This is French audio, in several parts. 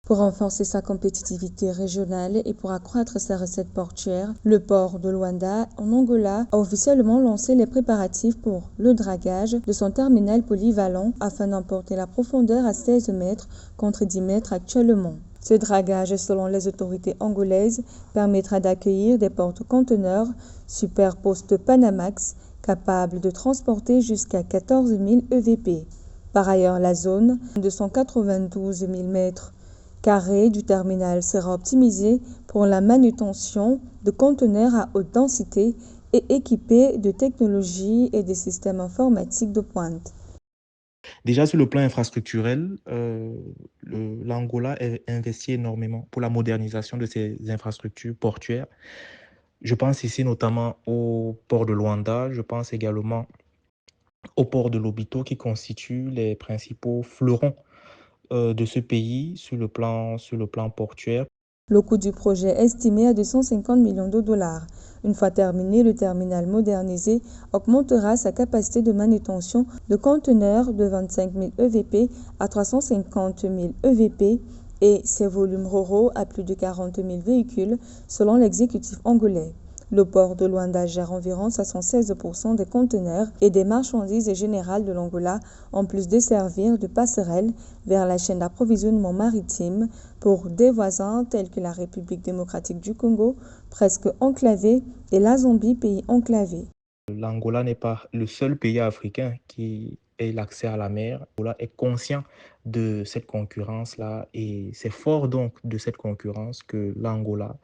Pour renforcer sa compétitivité régionale et pour accroître sa recette portuaire, le port de Luanda, en Angola, a officiellement lancé les préparatifs pour le dragage de son terminal polyvalent afin d'emporter la profondeur à 16 mètres contre 10 mètres actuellement. Ce dragage, selon les autorités angolaises, permettra d'accueillir des porte-conteneurs Super Post Panamax capables de transporter jusqu'à 14 000 EVP. Par ailleurs, la zone de 192 000 mètres carré du terminal sera optimisé pour la manutention de conteneurs à haute densité et équipé de technologies et de systèmes informatiques de pointe. Déjà, sur le plan infrastructurel, l'Angola investit énormément pour la modernisation de ses infrastructures portuaires. Je pense ici notamment au port de Luanda, je pense également au port de Lobito qui constituent les principaux fleurons de ce pays sur le plan portuaire. Le coût du projet est estimé à 250 millions de dollars. Une fois terminé, le terminal modernisé augmentera sa capacité de manutention de conteneurs de 25 000 EVP à 350 000 EVP et ses volumes roro à plus de 40 000 véhicules selon l'exécutif angolais. Le port de Luanda gère environ 76% des conteneurs et des marchandises générales de l'Angola, en plus de servir de passerelle vers la chaîne d'approvisionnement maritime pour des voisins tels que la République démocratique du Congo, presque enclavée, et la Zambie, pays enclavé. L'Angola n'est pas le seul pays africain qui ait l'accès à la mer. L'Angola est conscient de cette concurrence-là et c'est fort donc de cette concurrence que l'Angola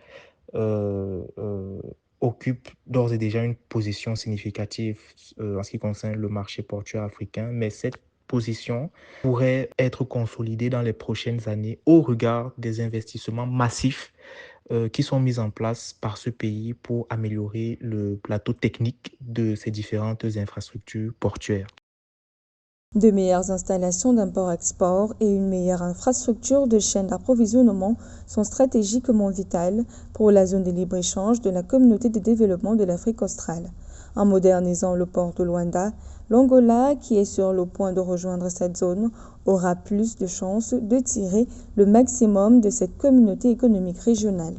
euh, euh, occupe d'ores et déjà une position significative en ce qui concerne le marché portuaire africain, mais cette position pourrait être consolidée dans les prochaines années au regard des investissements massifs qui sont mis en place par ce pays pour améliorer le plateau technique de ces différentes infrastructures portuaires. De meilleures installations d'import-export et une meilleure infrastructure de chaîne d'approvisionnement sont stratégiquement vitales pour la zone de libre-échange de la communauté de développement de l'Afrique australe. En modernisant le port de Luanda, l'Angola, qui est sur le point de rejoindre cette zone, aura plus de chances de tirer le maximum de cette communauté économique régionale.